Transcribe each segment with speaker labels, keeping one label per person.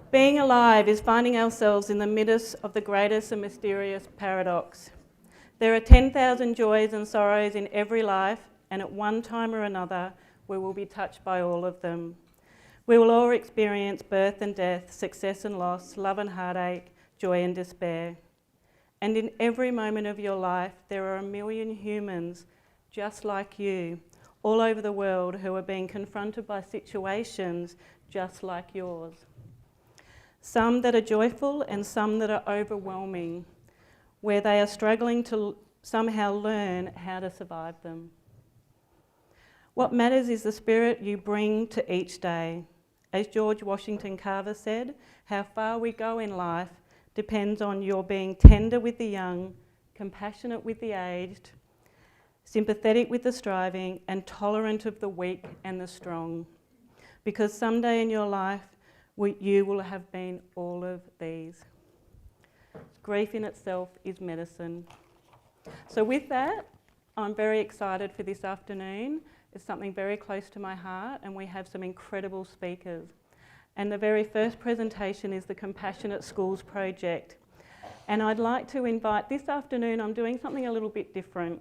Speaker 1: Being alive is finding ourselves in the midst of the greatest and mysterious paradox. There are 10,000 joys and sorrows in every life, and at one time or another, we will be touched by all of them. We will all experience birth and death, success and loss, love and heartache, joy and despair. And in every moment of your life, there are a million humans just like you, all over the world, who are being confronted by situations just like yours. Some that are joyful and some that are overwhelming, where they are struggling to somehow learn how to survive them. What matters is the spirit you bring to each day. As George Washington Carver said, how far we go in life depends on your being tender with the young, compassionate with the aged, sympathetic with the striving, and tolerant of the weak and the strong. Because someday in your life, you will have been all of these. Grief in itself is medicine. So with that, I'm very excited for this afternoon. It's something very close to my heart, and we have some incredible speakers. And the very first presentation is the Compassionate Schools Project. And I'd like to invite, this afternoon I'm doing something a little bit different.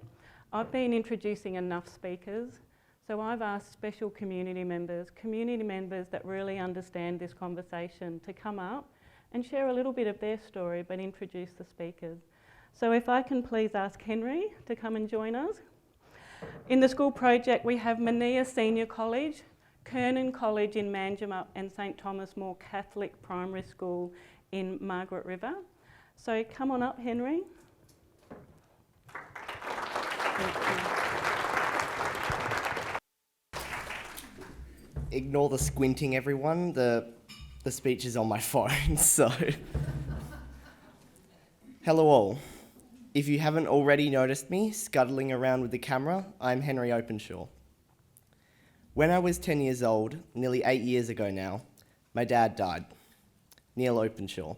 Speaker 1: I've been introducing enough speakers, so I've asked special community members that really understand this conversation, to come up and share a little bit of their story, but introduce the speakers. So if I can please ask Henry to come and join us. In the school project, we have Mania Senior College, Kernan College in Manjimup, and St Thomas More Catholic Primary School in Margaret River. So come on up, Henry.
Speaker 2: Ignore the squinting, everyone. The speech is on my phone, so... Hello all. If you haven't already noticed me scuttling around with the camera, I'm Henry Openshaw. When I was 10 years old, nearly 8 years ago now, my dad died, Neil Openshaw.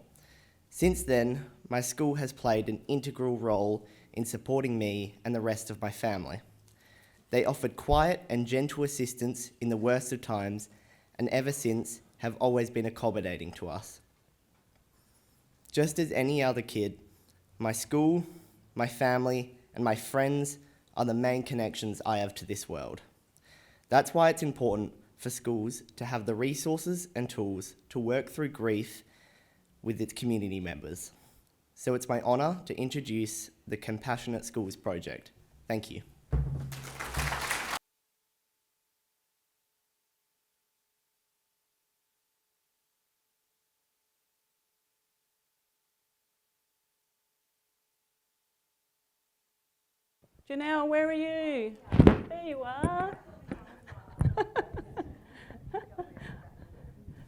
Speaker 2: Since then, my school has played an integral role in supporting me and the rest of my family. They offered quiet and gentle assistance in the worst of times, and ever since have always been accommodating to us. Just as any other kid, my school, my family, and my friends are the main connections I have to this world. That's why it's important for schools to have the resources and tools to work through grief with its community members. So it's my honour to introduce the Compassionate Schools Project. Thank you.
Speaker 1: Janelle, where are you? There you are.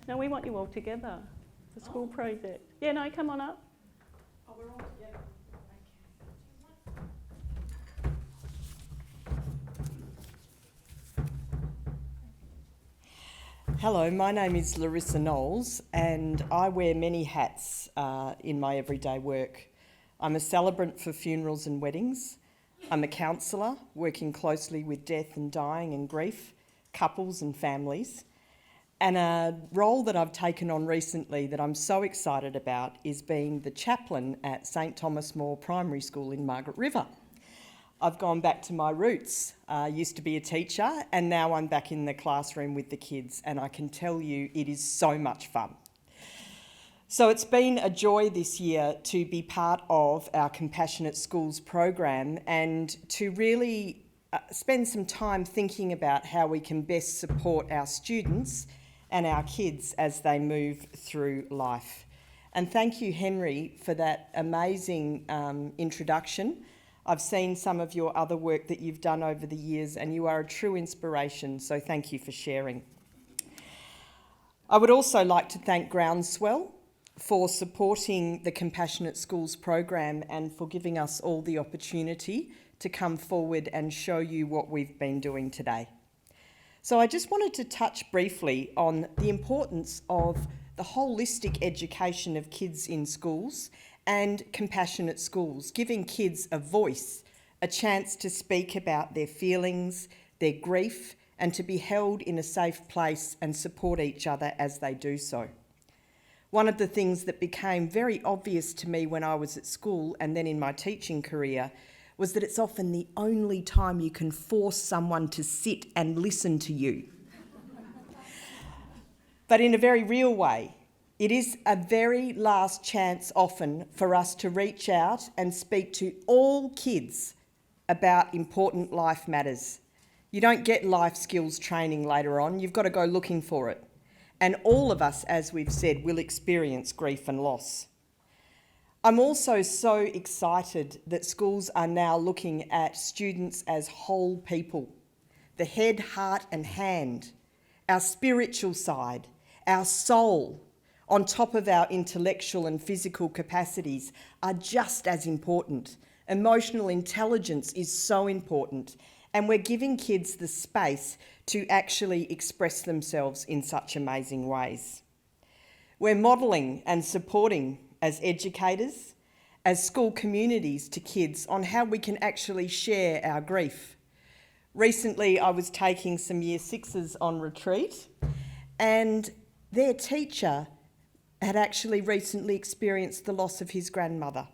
Speaker 1: No, we want you all together. The school project. Yeah, no, come on up.
Speaker 3: Oh, we're all together. Hello, my name is Larissa Knowles, and I wear many hats in my everyday work. I'm a celebrant for funerals and weddings. I'm a counsellor, working closely with death and dying and grief, couples and families. And a role that I've taken on recently that I'm so excited about is being the chaplain at St Thomas More Primary School in Margaret River. I've gone back to my roots. I used to be a teacher, and now I'm back in the classroom with the kids, and I can tell you it is so much fun. So it's been a joy this year to be part of our Compassionate Schools program and to really spend some time thinking about how we can best support our students and our kids as they move through life. And thank you, Henry, for that amazing introduction. I've seen some of your other work that you've done over the years, and you are a true inspiration, so thank you for sharing. I would also like to thank Groundswell for supporting the Compassionate Schools program and for giving us all the opportunity to come forward and show you what we've been doing today. So I just wanted to touch briefly on the importance of the holistic education of kids in schools and compassionate schools, giving kids a voice, a chance to speak about their feelings, their grief, and to be held in a safe place and support each other as they do so. One of the things that became very obvious to me when I was at school and then in my teaching career was that it's often the only time you can force someone to sit and listen to you. But in a very real way, it is a very last chance often for us to reach out and speak to all kids about important life matters. You don't get life skills training later on, you've got to go looking for it. And all of us, as we've said, will experience grief and loss. I'm also so excited that schools are now looking at students as whole people. The head, heart and hand, our spiritual side, our soul, on top of our intellectual and physical capacities, are just as important. Emotional intelligence is so important, and we're giving kids the space to actually express themselves in such amazing ways. We're modelling and supporting as educators, as school communities to kids on how we can actually share our grief. Recently, I was taking some Year 6s on retreat, and their teacher had actually recently experienced the loss of his grandmother.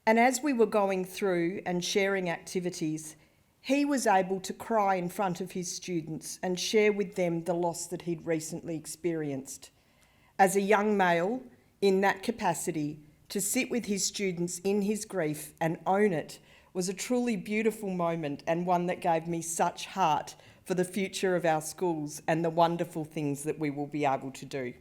Speaker 3: And as we were going through and sharing activities, he was able to cry in front of his students and share with them the loss that he'd recently experienced. As a young male, in that capacity, to sit with his students in his grief and own it was a truly beautiful moment, and one that gave me such heart for the future of our schools and the wonderful things that we will be able to do.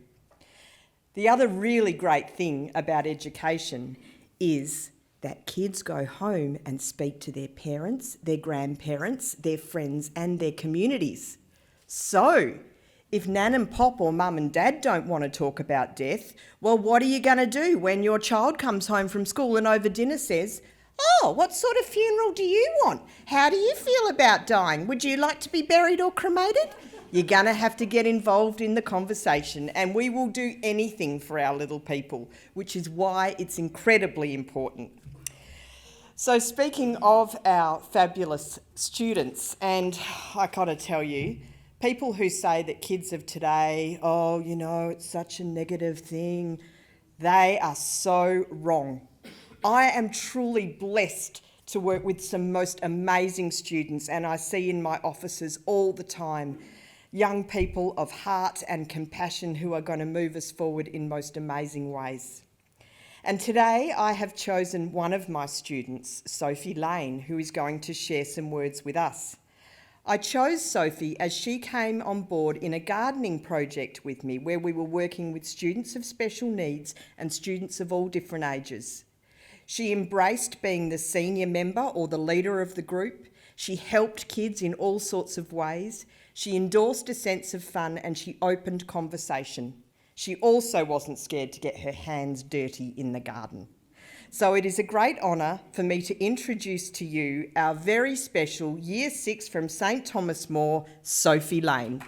Speaker 3: The other really great thing about education is that kids go home and speak to their parents, their grandparents, their friends and their communities. So, if Nan and Pop or Mum and Dad don't want to talk about death, well, what are you going to do when your child comes home from school and over dinner says, "Oh, what sort of funeral do you want? How do you feel about dying? Would you like to be buried or cremated?" You're going to have to get involved in the conversation, and we will do anything for our little people, which is why it's incredibly important. So speaking of our fabulous students, and I got to tell you, people who say that kids of today, oh, you know, it's such a negative thing, they are so wrong. I am truly blessed to work with some most amazing students, and I see in my offices all the time young people of heart and compassion who are going to move us forward in most amazing ways. And today I have chosen one of my students, Sophie Lane, who is going to share some words with us. I chose Sophie as she came on board in a gardening project with me where we were working with students of special needs and students of all different ages. She embraced being the senior member or the leader of the group. She helped kids in all sorts of ways. She endorsed a sense of fun and she opened conversation. She also wasn't scared to get her hands dirty in the garden. So it is a great honour for me to introduce to you our very special Year 6 from St Thomas More, Sophie Lane.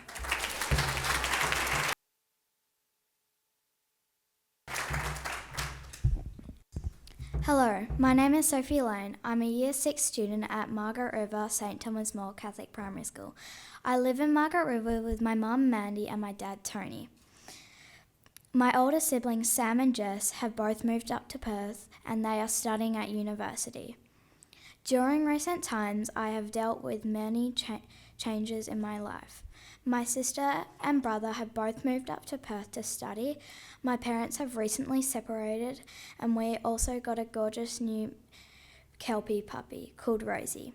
Speaker 4: Hello, my name is Sophie Lane. I'm a Year 6 student at Margaret River St Thomas More Catholic Primary School. I live in Margaret River with my mum Mandy and my dad Tony. My older siblings Sam and Jess have both moved up to Perth and they are studying at university. During recent times, I have dealt with many changes in my life. My sister and brother have both moved up to Perth to study. My parents have recently separated and we also got a gorgeous new Kelpie puppy called Rosie.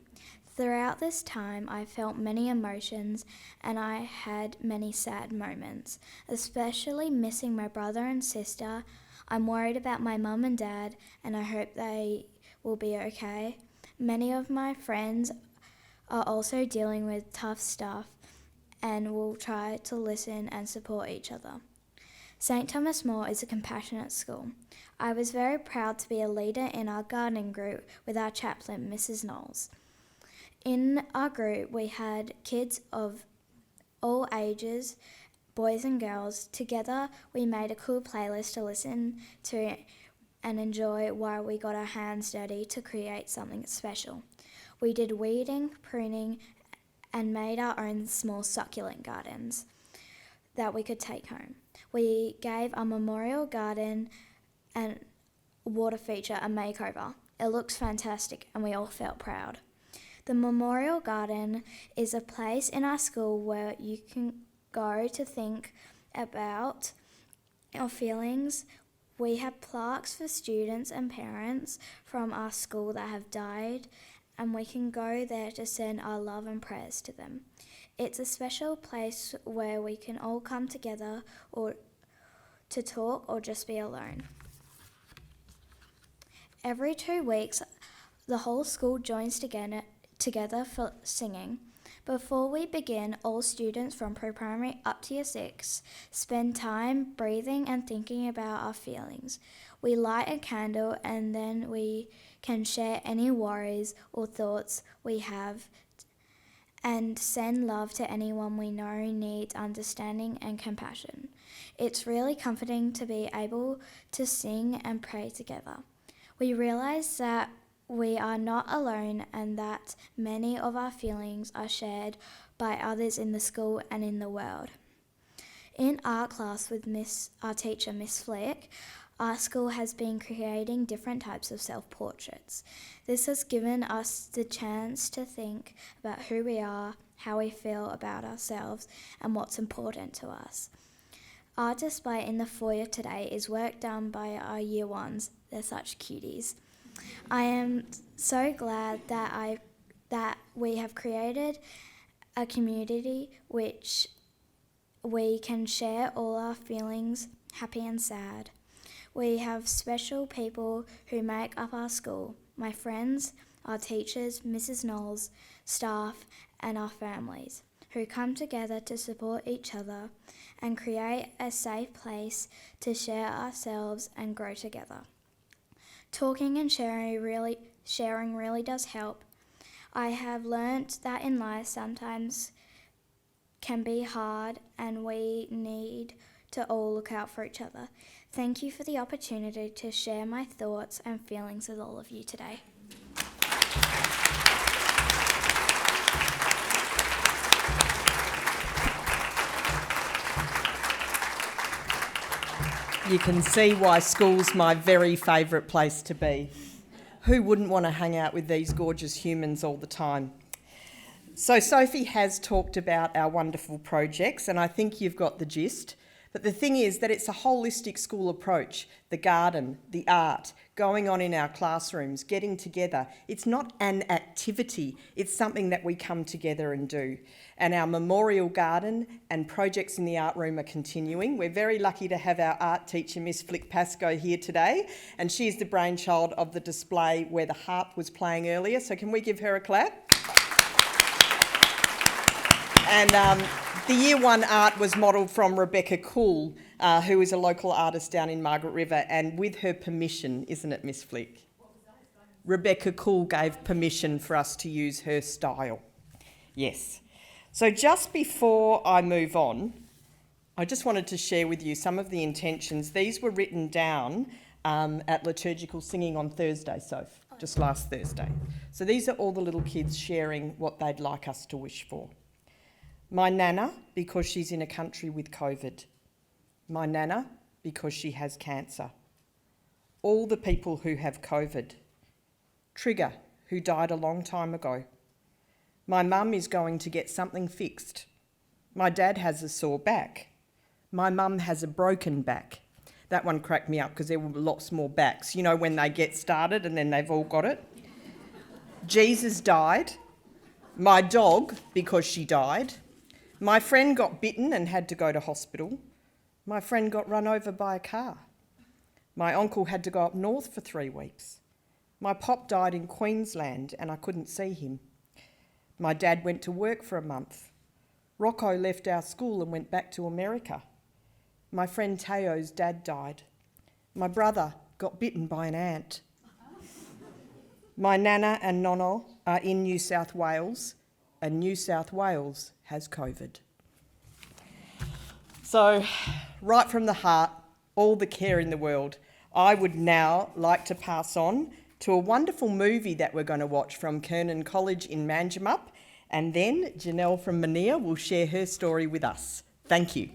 Speaker 4: Throughout this time, I felt many emotions and I had many sad moments, especially missing my brother and sister. I'm worried about my mum and dad and I hope they will be okay. Many of my friends are also dealing with tough stuff and will try to listen and support each other. St Thomas More is a compassionate school. I was very proud to be a leader in our gardening group with our chaplain, Mrs. Knowles. In our group, we had kids of all ages, boys and girls. Together, we made a cool playlist to listen to and enjoy while we got our hands dirty to create something special. We did weeding, pruning, and made our own small succulent gardens that we could take home. we gave our memorial garden and water feature a makeover. It looks fantastic and we all felt proud. The memorial garden is a place in our school where you can go to think about your feelings. We have plaques for students and parents from our school that have died, and we can go there to send our love and prayers to them. It's a special place where we can all come together or to talk or just be alone. Every 2 weeks, the whole school joins together for singing. Before we begin, all students from pre-primary up to year 6 spend time breathing and thinking about our feelings. We light a candle and then we can share any worries or thoughts we have and send love to anyone we know needs understanding and compassion. It's really comforting to be able to sing and pray together. We realise that we are not alone and that many of our feelings are shared by others in the school and in the world. In art class with our teacher, Miss Flick, our school has been creating different types of self-portraits. This has given us the chance to think about who we are, how we feel about ourselves, and what's important to us. Our display in the foyer today is work done by our year ones. They're such cuties. I am so glad that we have created a community which we can share all our feelings, happy and sad. We have special people who make up our school, my friends, our teachers, Mrs. Knowles, staff and our families, who come together to support each other and create a safe place to share ourselves and grow together. Talking and sharing really does help. I have learnt that in life sometimes can be hard and we need to all look out for each other. Thank you for the opportunity to share my thoughts and feelings with all of you today.
Speaker 3: You can see why school's my very favourite place to be. Who wouldn't want to hang out with these gorgeous humans all the time? So Sophie has talked about our wonderful projects and I think you've got the gist. But the thing is that it's a holistic school approach, the garden, the art, going on in our classrooms, getting together. It's not an activity, it's something that we come together and do. And our memorial garden and projects in the art room are continuing. We're very lucky to have our art teacher, Miss Flick Pascoe, here today. And she's the brainchild of the display where the harp was playing earlier. So can we give her a clap? And the Year 1 art was modelled from Rebecca Cool, who is a local artist down in Margaret River, and with her permission, isn't it, Miss Flick? Rebecca Cool gave permission for us to use her style. Yes. So just before I move on, I just wanted to share with you some of the intentions. These were written down at liturgical singing on Thursday, Soph, just last Thursday. So these are all the little kids sharing what they'd like us to wish for. My Nana, because she's in a country with COVID. My Nana, because she has cancer. All the people who have COVID. Trigger, who died a long time ago. My mum is going to get something fixed. My dad has a sore back. My mum has a broken back. That one cracked me up because there were lots more backs. You know, when they get started and then they've all got it. Jesus died. My dog, because she died. My friend got bitten and had to go to hospital. My friend got run over by a car. My uncle had to go up north for 3 weeks. My pop died in Queensland and I couldn't see him. My dad went to work for a month. Rocco left our school and went back to America. My friend Teo's dad died. My brother got bitten by an ant. My Nana and Nono are in New South Wales, and New South Wales has COVID. So, right from the heart, all the care in the world, I would now like to pass on to a wonderful movie that we're going to watch from Kernan College in Manjimup, and then Janelle from Mania will share her story with us. Thank you.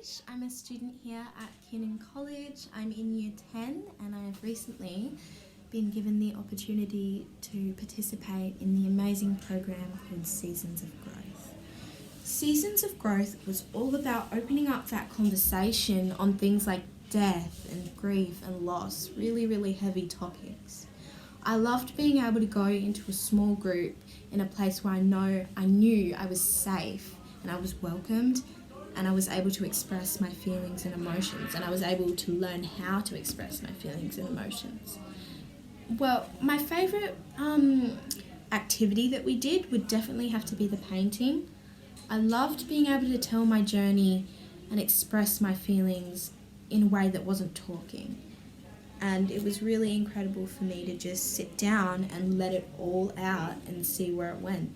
Speaker 5: Age. I'm a student here at Kiernan College. I'm in Year 10 and I've recently been given the opportunity to participate in the amazing program called Seasons of Growth. Seasons of Growth was all about opening up that conversation on things like death and grief and loss, really heavy topics. I loved being able to go into a small group in a place where I knew I was safe and I was welcomed, and I was able to express my feelings and emotions, and I was able to learn how to express my feelings and emotions. Well, my favourite activity that we did would definitely have to be the painting. I loved being able to tell my journey and express my feelings in a way that wasn't talking. And it was really incredible for me to just sit down and let it all out and see where it went.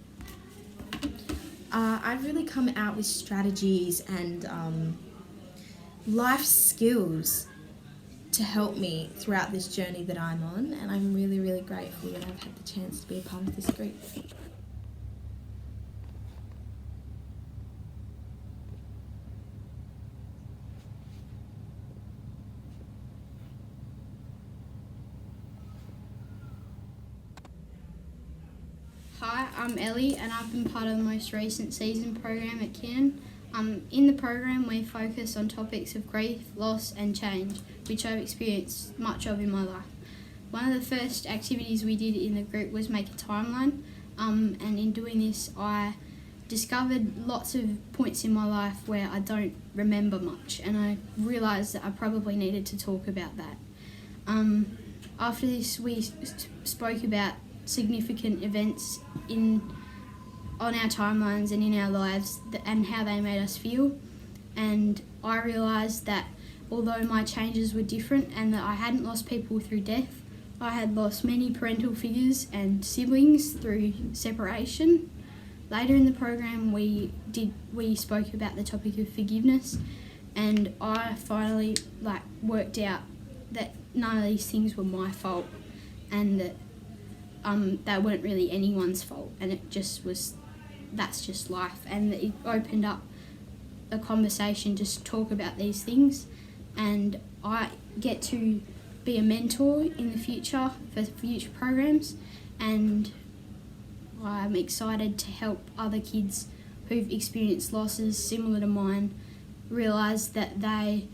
Speaker 5: I've really come out with strategies and life skills to help me throughout this journey that I'm on, and I'm really grateful that I've had the chance to be a part of this group.
Speaker 6: Hi, I'm Ellie and I've been part of the most recent season program at Kiernan. In the program we focus on topics of grief, loss and change, which I've experienced much of in my life. One of the first activities we did in the group was make a timeline, and in doing this I discovered lots of points in my life where I don't remember much, and I realised that I probably needed to talk about that. After this we spoke about significant events on our timelines and in our lives and how they made us feel, and I realised that although my changes were different and that I hadn't lost people through death, I had lost many parental figures and siblings through separation. Later in the program we spoke about the topic of forgiveness, and I finally worked out that none of these things were my fault, and that they weren't really anyone's fault, and that's just life, and it opened up a conversation to talk about these things, and I get to be a mentor in the future for future programs, and I'm excited to help other kids who've experienced losses similar to mine realise that they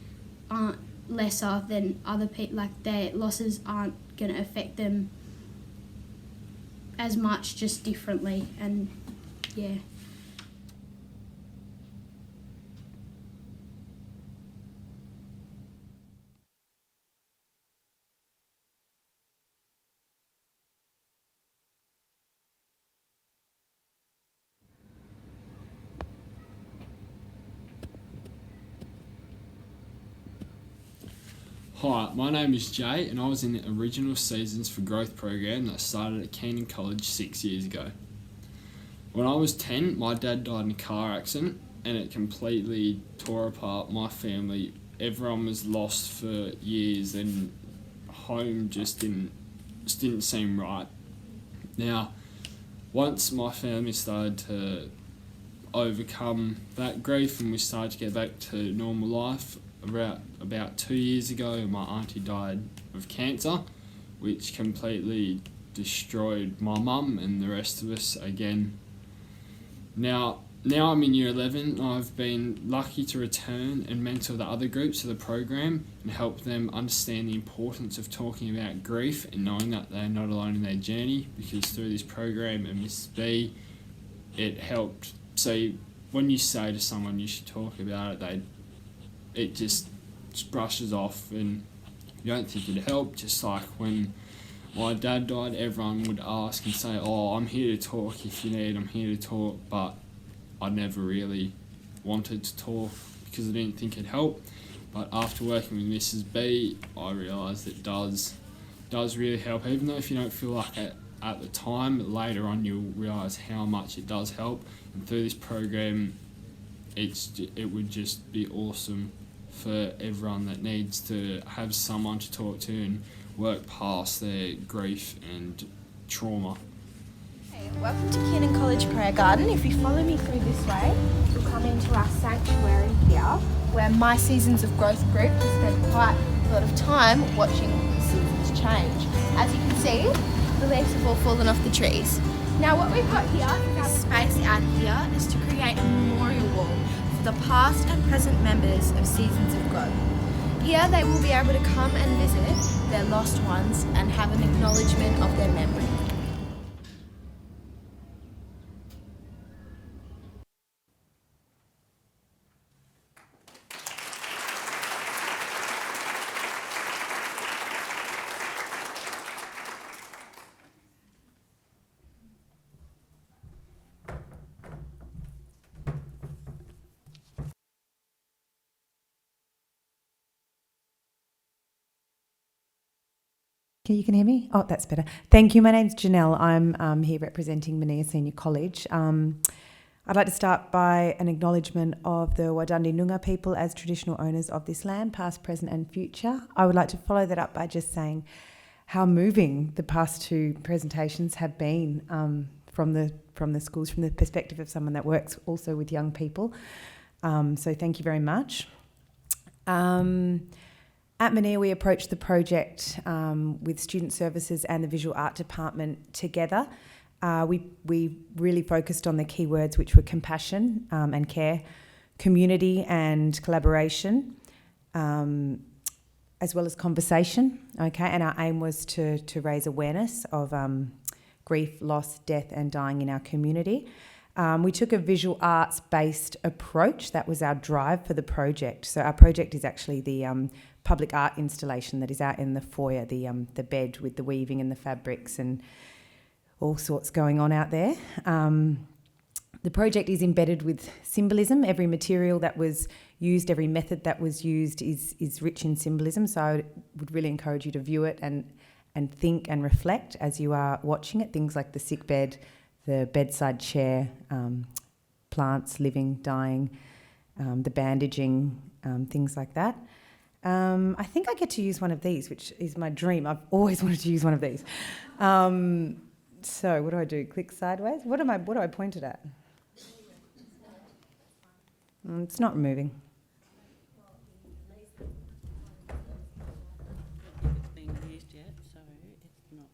Speaker 6: aren't lesser than other people, their losses aren't going to affect them as much, just differently, and yeah.
Speaker 7: Hi, my name is Jay and I was in the original Seasons for Growth program that started at Kiernan College 6 years ago. When I was 10, my dad died in a car accident and it completely tore apart my family. Everyone was lost for years and home just didn't seem right. Now, once my family started to overcome that grief and we started to get back to normal life, about 2 years ago, my auntie died of cancer, which completely destroyed my mum and the rest of us again. Now I'm in year 11. I've been lucky to return and mentor the other groups of the program and help them understand the importance of talking about grief and knowing that they're not alone in their journey, because through this program and Mrs. B, it helped. So when you say to someone you should talk about it, it just brushes off and you don't think it'd help. Just like when my dad died, everyone would ask and say, "Oh, I'm here to talk if you need, I'm here to talk," but I never really wanted to talk because I didn't think it'd help. But after working with Mrs. B, I realised it does really help, even though if you don't feel like it at the time, later on you'll realise how much it does help. And through this program, it would just be awesome for everyone that needs to have someone to talk to and work past their grief and trauma.
Speaker 8: Hey, welcome to Kiernan College Prayer Garden. If you follow me through this way, you'll come into our sanctuary here.
Speaker 5: where my Seasons of Growth group has spent quite a lot of time watching the seasons change. As you can see, the leaves have all fallen off the trees. Now what we've got here, this space out here, is to create a memorial wall for the past and present members of Seasons of Growth. Here they will be able to come and visit their lost ones and have an acknowledgement of their memory.
Speaker 9: You can hear me? Oh, that's better. Thank you. My name's Janelle. I'm here representing Manea Senior College. I'd like to start by an acknowledgement of the Wadandi Noongar people as traditional owners of this land, past, present and future. I would like to follow that up by just saying how moving the past two presentations have been from the schools, from the perspective of someone that works also with young people. So thank you very much. At Manea, we approached the project with Student Services and the Visual Art Department together. We really focused on the key words, which were compassion and care, community and collaboration, as well as conversation. Okay, and our aim was to raise awareness of grief, loss, death and dying in our community. We took a visual arts-based approach. That was our drive for the project. So our project is actually the public art installation that is out in the foyer, the bed with the weaving and the fabrics and all sorts going on out there. The project is embedded with symbolism. Every material that was used, every method that was used is rich in symbolism. So I would really encourage you to view it and think and reflect as you are watching it. Things like the sick bed, the bedside chair, plants living, dying, the bandaging, things like that. I think I get to use one of these, which is my dream. I've always wanted to use one of these. So what do I do? Click sideways? What do I point it at? It's not moving.
Speaker 1: It's being used yet, so it's not.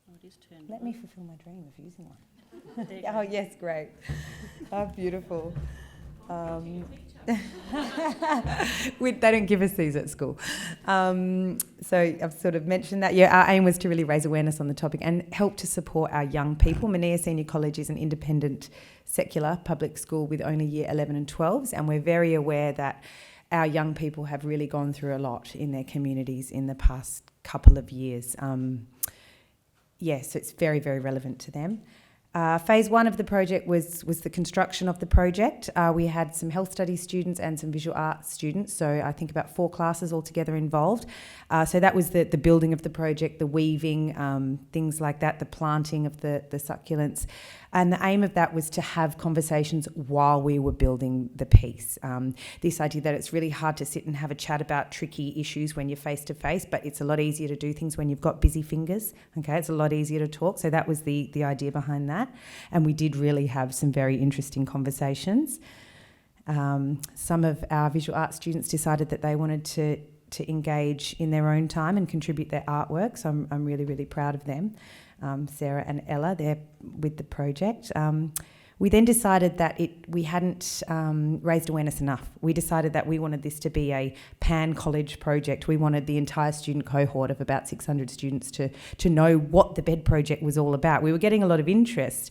Speaker 1: Oh, it is turned.
Speaker 9: Let me fulfil my dream of using one.
Speaker 1: There you
Speaker 9: Oh, yes, great. Oh, beautiful. They don't give us these at school. So I've sort of mentioned that. Yeah, our aim was to really raise awareness on the topic and help to support our young people. Manea Senior College is an independent secular public school with only year 11 and 12s, and we're very aware that our young people have really gone through a lot in their communities in the past couple of years. So it's very, very relevant to them. Phase one of the project was the construction of the project. We had some health studies students and some visual arts students, so I think about 4 classes altogether involved. So that was the building of the project, the weaving, things like that, the planting of the succulents. And the aim of that was to have conversations while we were building the piece. This idea that it's really hard to sit and have a chat about tricky issues when you're face to face, but it's a lot easier to do things when you've got busy fingers. Okay, it's a lot easier to talk. So that was the idea behind that. And we did really have some very interesting conversations. Some of our visual arts students decided that they wanted to engage in their own time and contribute their artwork. So I'm really, really proud of them. Sarah and Ella, they're with the project. We then decided that we hadn't raised awareness enough. We decided that we wanted this to be a pan-college project. We wanted the entire student cohort of about 600 students to know what the bed project was all about. We were getting a lot of interest,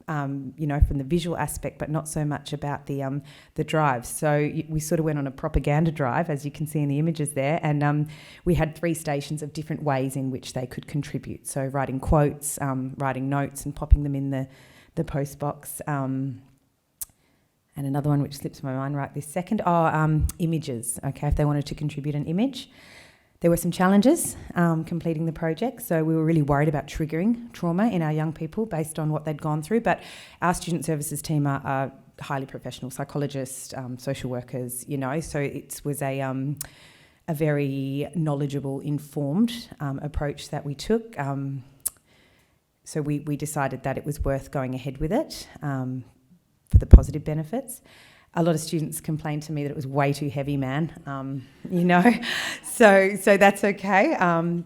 Speaker 9: from the visual aspect, but not so much about the drive. So we sort of went on a propaganda drive, as you can see in the images there, and we had 3 stations of different ways in which they could contribute. So writing quotes, writing notes and popping them in the post box, and another one which slips my mind right this second, images, okay, if they wanted to contribute an image. There were some challenges completing the project, so we were really worried about triggering trauma in our young people based on what they'd gone through, but our student services team are highly professional psychologists, social workers, so it was a very knowledgeable, informed approach that we took. So we decided that it was worth going ahead with it for the positive benefits. a lot of students complained to me that it was way too heavy, man. You know, so that's okay.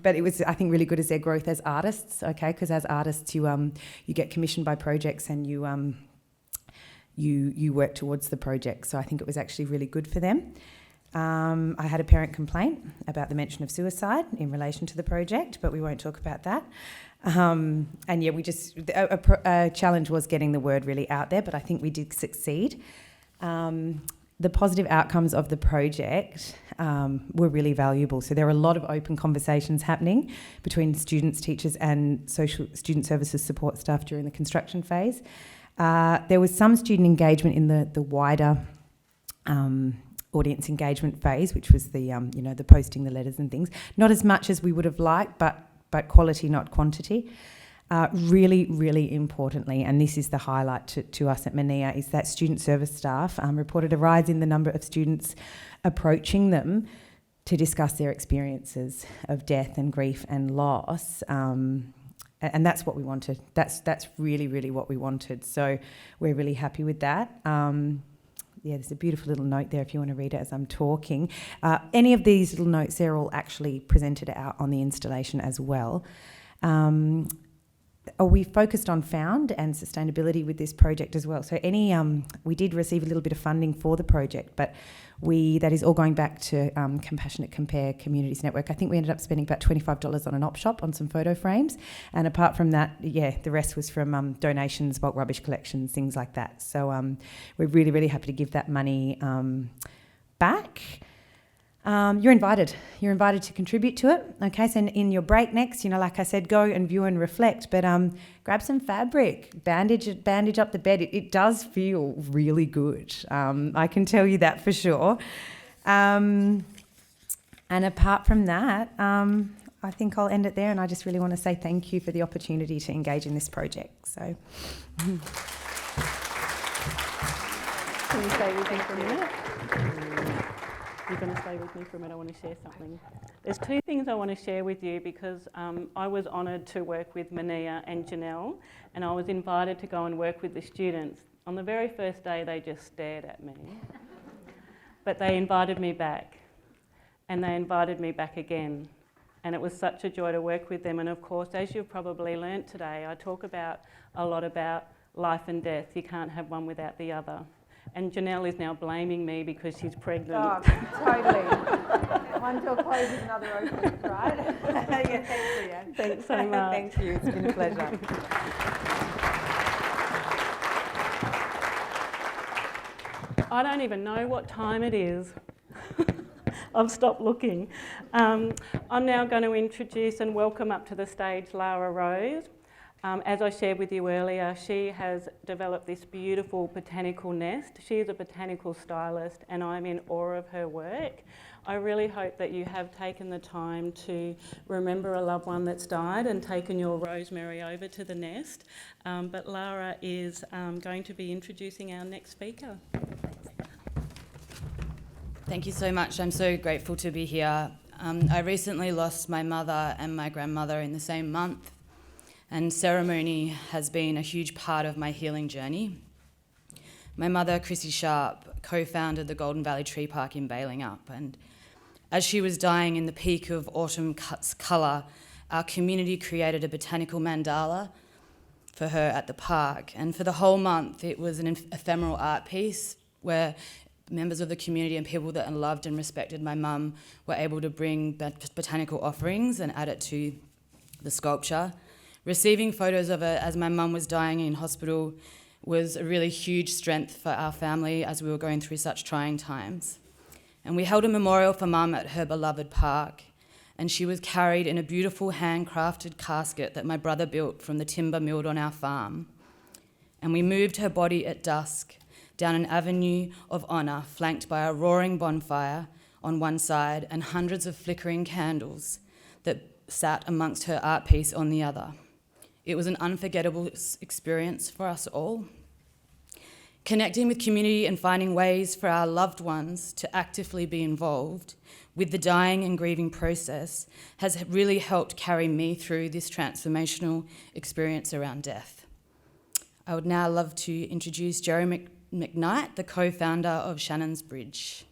Speaker 9: But it was, I think, really good as their growth as artists. Okay, because as artists, you get commissioned by projects and you work towards the project. So I think it was actually really good for them. I had a parent complaint about the mention of suicide in relation to the project, but we won't talk about that. And yeah, a challenge was getting the word really out there, but I think we did succeed. The positive outcomes of the project were really valuable. So there were a lot of open conversations happening between students, teachers and social student services support staff during the construction phase. There was some student engagement in the wider audience engagement phase, which was the the posting the letters and things. Not as much as we would have liked, but quality, not quantity. Really, really importantly, and this is the highlight to us at Mania, is that student service staff reported a rise in the number of students approaching them to discuss their experiences of death and grief and loss. And that's what we wanted. That's really, really what we wanted. So we're really happy with that. Yeah, there's a beautiful little note there if you want to read it as I'm talking. Any of these little notes, they're all actually presented out on the installation as well. We focused on found and sustainability with this project as well. So we did receive a little bit of funding for the project, but that is all going back to Compassionate Compare Communities Network. I think we ended up spending about $25 on an op shop on some photo frames, and apart from that, yeah, the rest was from donations, bulk rubbish collections, things like that. So we're really, really happy to give that money back. You're invited. You're invited to contribute to it. Okay, so in your break next, like I said, go and view and reflect. But grab some fabric, bandage up the bed. It does feel really good. I can tell you that for sure. And apart from that, I think I'll end it there. And I just really want to say thank you for the opportunity to engage in this project. So.
Speaker 1: Can you stay with me for a minute? You're going to stay with me for a minute. I want to share something. There's two things I want to share with you because I was honoured to work with Mania and Janelle, and I was invited to go and work with the students. On the very first day, they just stared at me. But they invited me back, and they invited me back again. And it was such a joy to work with them. And of course, as you've probably learnt today, I talk a lot about life and death. You can't have one without the other. And Janelle is now blaming me because she's pregnant.
Speaker 9: Oh, totally. One door closes, another opens, right? Yeah, thanks, Leanne.
Speaker 1: Thanks so much.
Speaker 9: Thank you, it's been a pleasure.
Speaker 1: I don't even know what time it is. I've stopped looking. I'm now going to introduce and welcome up to the stage Lara Rose. As I shared with you earlier, she has developed this beautiful botanical nest. She is a botanical stylist and I'm in awe of her work. I really hope that you have taken the time to remember a loved one that's died and taken your rosemary over to the nest. But Lara is going to be introducing our next speaker.
Speaker 10: Thank you so much. I'm so grateful to be here. I recently lost my mother and my grandmother in the same month. And ceremony has been a huge part of my healing journey. My mother, Chrissy Sharp, co-founded the Golden Valley Tree Park in Balingup, and as she was dying in the peak of autumn colour, our community created a botanical mandala for her at the park. And for the whole month, it was an ephemeral art piece where members of the community and people that loved and respected my mum were able to bring botanical offerings and add it to the sculpture. Receiving photos of her as my mum was dying in hospital was a really huge strength for our family as we were going through such trying times. And we held a memorial for Mum at her beloved park, and she was carried in a beautiful handcrafted casket that my brother built from the timber milled on our farm. And we moved her body at dusk down an avenue of honour flanked by a roaring bonfire on one side and hundreds of flickering candles that sat amongst her art piece on the other. It was an unforgettable experience for us all. Connecting with community and finding ways for our loved ones to actively be involved with the dying and grieving process has really helped carry me through this transformational experience around death. I would now love to introduce Jerry McKnight, the co-founder of Shannon's Bridge.